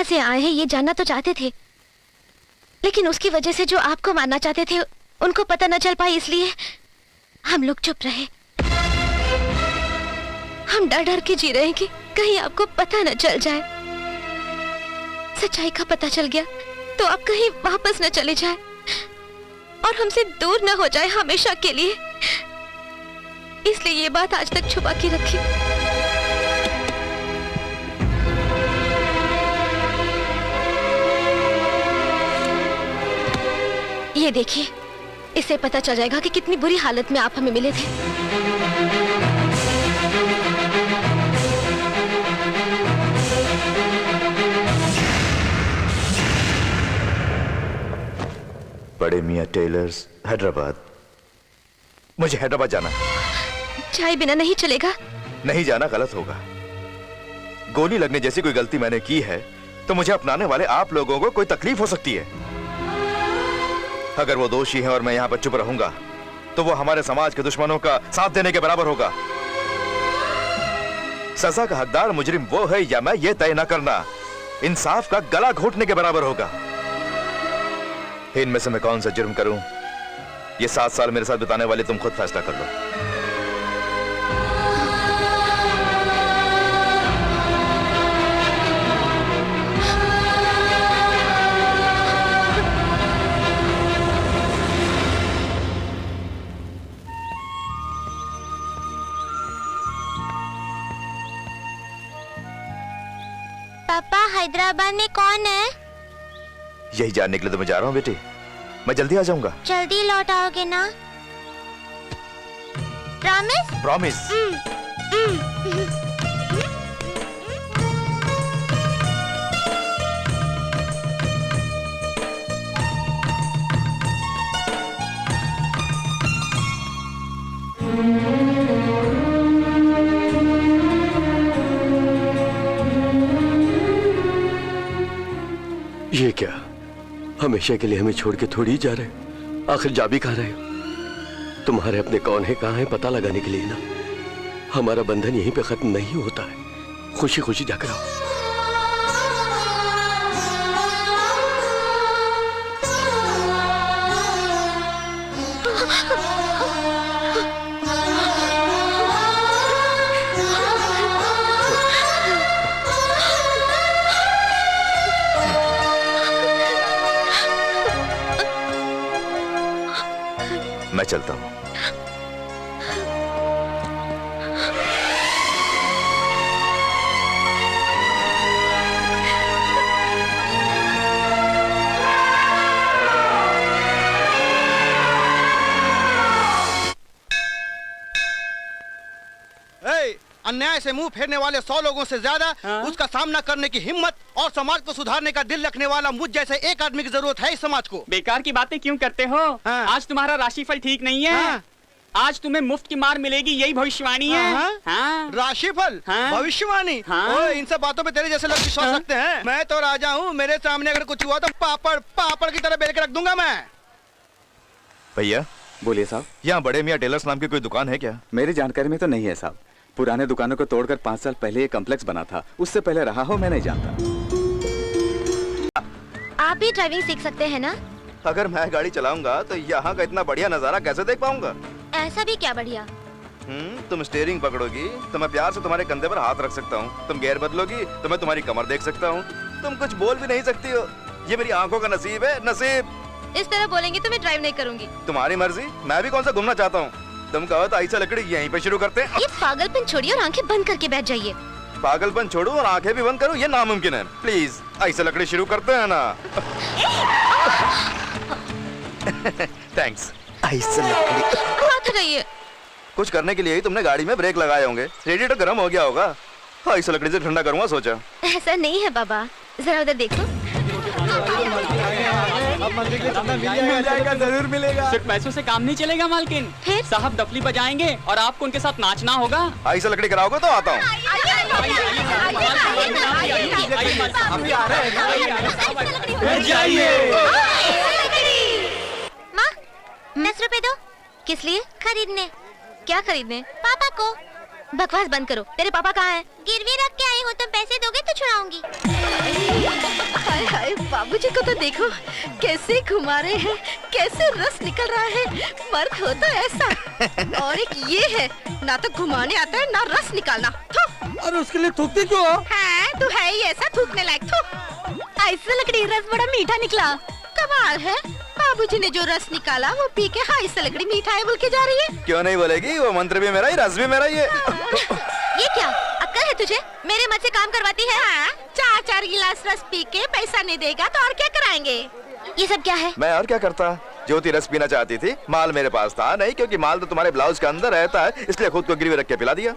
कहाँ से आए हैं ये जानना तो चाहते थे, लेकिन उसकी वजह से जो आपको मारना चाहते थे उनको पता न चल पाई, इसलिए हम लोग चुप रहे। हम डर डर के जी रहे हैं कि कहीं आपको पता न चल जाए। सच्चाई का पता चल गया तो आप कहीं वापस न चले जाए और हमसे दूर न हो जाए हमेशा के लिए, इसलिए ये बात आज तक छुपा के रखी। ये देखिए, इससे पता चल जाएगा कि कितनी बुरी हालत में आप हमें मिले थे। बड़े मियां टेलर्स, हैदराबाद। मुझे हैदराबाद जाना है। चाय बिना नहीं चलेगा। नहीं जाना गलत होगा। गोली लगने जैसी कोई गलती मैंने की है तो मुझे अपनाने वाले आप लोगों को कोई तकलीफ हो सकती है। अगर वो दोषी हैं और मैं यहां पर चुप रहूंगा तो वो हमारे समाज के दुश्मनों का साथ देने के बराबर होगा। सजा का हकदार मुजरिम वो है या मैं, ये तय न करना इंसाफ का गला घोटने के बराबर होगा। इनमें से मैं कौन सा जुर्म करूं, ये 7 साल मेरे साथ बिताने वाले तुम खुद फैसला कर लो। पापा, हैदराबाद में कौन है? यही जानने के लिए तो मैं जा रहा हूं बेटी। मैं जल्दी आ जाऊंगा। जल्दी लौट आओगे ना? प्रॉमिस? प्रॉमिस। ये क्या, हमेशा के लिए हमें छोड़ के थोड़ी जा रहे हो? आखिर जा भी कहाँ रहे हो? तुम्हारे अपने कौन है, कहाँ है, पता लगाने के लिए ना। हमारा बंधन यहीं पे खत्म नहीं होता है। खुशी खुशी जाकर आओ। मैं चलता हूं। अन्याय से मुंह फेरने वाले 100 लोगों से ज्यादा उसका सामना करने की हिम्मत और समाज को सुधारने का दिल रखने वाला मुझ जैसे एक आदमी की जरूरत है इस समाज को। बेकार की बातें क्यों करते हो? आज तुम्हारा राशिफल ठीक नहीं है। आज तुम्हें मुफ्त की मार मिलेगी, यही भविष्यवाणी है। राशिफल? भविष्यवाणी? इन सब बातों पे तेरे जैसे लोग विश्वास रखते हैं? मैं तो राजा हूँ, मेरे सामने अगर कुछ हुआ तो पापड़ पापड़ की तरह बेल के रख दूंगा मैं। भैया बोलिए साहब। यहाँ बड़े मियाँ टेलर्स नाम की कोई दुकान है क्या? मेरी जानकारी में तो नहीं है साहब। पुराने दुकानों को तोड़कर 5 साल पहले ये कॉम्प्लेक्स बना था, उससे पहले रहा हो मैं नहीं जानता। आप भी ड्राइविंग सीख सकते हैं ना? अगर मैं गाड़ी चलाऊंगा तो यहाँ का इतना बढ़िया नजारा कैसे देख पाऊंगा? ऐसा भी क्या बढ़िया? तुम स्टीयरिंग पकड़ोगी तो मैं प्यार से तुम्हारे कंधे पर हाथ रख सकता हूँ। तुम गियर बदलोगी तो मैं तुम्हारी कमर देख सकता हूँ। तुम कुछ बोल भी नहीं सकती हो, ये मेरी आंखों का नसीब है। नसीब। इस तरह बोलेंगे तो मैं ड्राइव नहीं करूंगी। तुम्हारी मर्जी, मैं भी कौन सा घूमना चाहता हूँ। तुम कहो तो ऐसा लकड़ी यहीं पे शुरू करते हैं। ये पागलपन छोड़िए और आंखें बंद करके बैठ जाइए। पागलपन छोड़ो और आंखें भी बंद करो, ये नामुमकिन है। प्लीज ऐसा लकड़ी शुरू करते हैं ना। थैंक्स। ऐसा लकड़ी हाथ हटाइए। कुछ करने के लिए ही तुमने गाड़ी में ब्रेक लगाए होंगे, रेडिएटर गर्म हो गया होगा। ऐसा लकड़ी से ठंडा करूंगा सोचा। ऐसा नहीं है बाबा, जरा उधर देखो। मिल जाएगा, जरूर मिलेगा। सिर्फ पैसों से काम नहीं चलेगा मालकिन। फिर साहब डफली बजाएंगे और आपको उनके साथ नाचना होगा। ऐसा लकड़ी कराओगे तो आता हूँ। माँ, 10 रुपए दो। किस लिए? खरीदने। क्या खरीदने? पापा को। बकवास बंद करो। तेरे पापा कहाँ हैं? गिरवी रख के आई हूँ, तुम पैसे दोगे तो छुड़ाऊंगी। बाबूजी को तो देखो कैसे घुमा रहे हैं, कैसे रस निकल रहा है। मर्द हो तो ऐसा। और एक ये है, ना तो घुमाने आता है ना रस निकालना। अरे उसके लिए थूकती क्यों हो? हाँ, तू है ही ऐसा थूकने लायक। ऐसा लकड़ी रस बड़ा मीठा निकला। कमाल है, बाबूजी ने जो रस निकाला वो पी के हाई से लकड़ी मीठा है बोल के जा रही है। क्यों नहीं बोलेगी, वो मंत्र भी मेरा ही, रस भी मेरा ही है। ये क्या अक्ल है तुझे? मेरे मत से काम करवाती है। हाँ, 4-4 गिलास रस पी के पैसा नहीं देगा तो और क्या कराएंगे? ये सब क्या है? मैं और क्या करता, ज्योति रस पीना चाहती थी, माल मेरे पास था नहीं, क्योंकि माल तो तुम्हारे ब्लाउज के अंदर रहता है, इसलिए खुद को गिरवी रख के पिला दिया।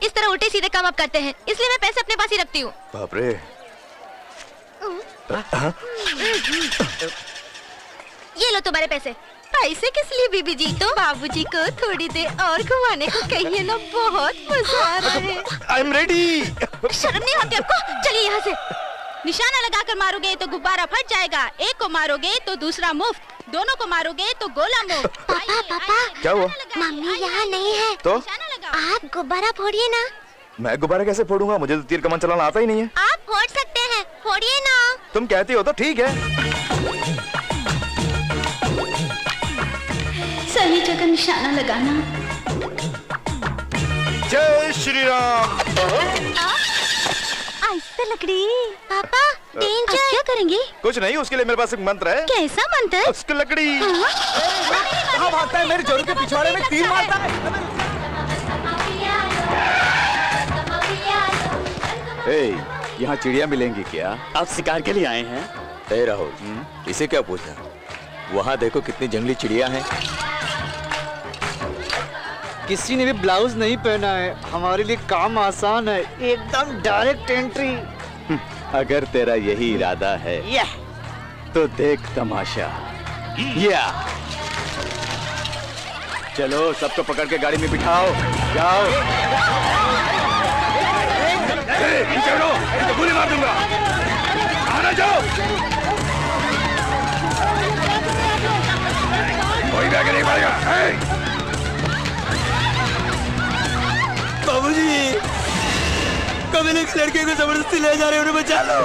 इस तरह उल्टे सीधे काम आप करते हैं, इसलिए मैं पैसे अपने पास ही रखती हूँ। बाप रे। ये लो तुम्हारे पैसे। पैसे किस लिए बीबी जी? तो बाबूजी को थोड़ी देर और घुमाने को कहिए ना, बहुत मजा आ रहा है। I am ready. शर्म नहीं आती आपको? चलिए यहाँ से। निशाना लगाकर मारोगे तो गुब्बारा फट जाएगा, एक को मारोगे तो दूसरा मुफ्त, दोनों को मारोगे तो गोला मुफ्त। पापा क्या हुआ? मम्मी यहाँ नहीं है तो आप गुब्बारा फोड़िए ना। मैं गुब्बारा कैसे फोड़ूंगा, मुझे तो तीर कमान चलाना आता ही नहीं है। आप फोड़ सकते हैं, फोड़िए ना। तुम कहती हो तो ठीक है। सही जगह निशाना लगाना। जय श्री राम। ऐसे लकड़ी। पापा डेंजर। क्या करेंगे? कुछ नहीं, उसके लिए मेरे पास एक मंत्र है। कैसा मंत्र? उसकी लकड़ी। कहाँ भागता है? मेरे जोरू के पिछवाड़े में तीर मारता है। यहाँ चिड़िया मिलेंगी क्या? आप शिकार के लिए आए हैं? ए राहुल, इसे क्या पूछा? वहाँ देखो कितनी जंगली चिड़िया हैं। किसी ने भी ब्लाउज नहीं पहना है, हमारे लिए काम आसान है, एकदम डायरेक्ट एंट्री। अगर तेरा यही इरादा है तो देख तमाशा। या चलो, सबको पकड़ के गाड़ी में बिठाओ, जाओ। गोली मार दूंगा, आना जाओ। कोई भी आगे नहीं बढ़ेगा। बाबूजी, कभी एक लड़के को जबरदस्ती ले जा रहे हैं, उन्हें बचा लो।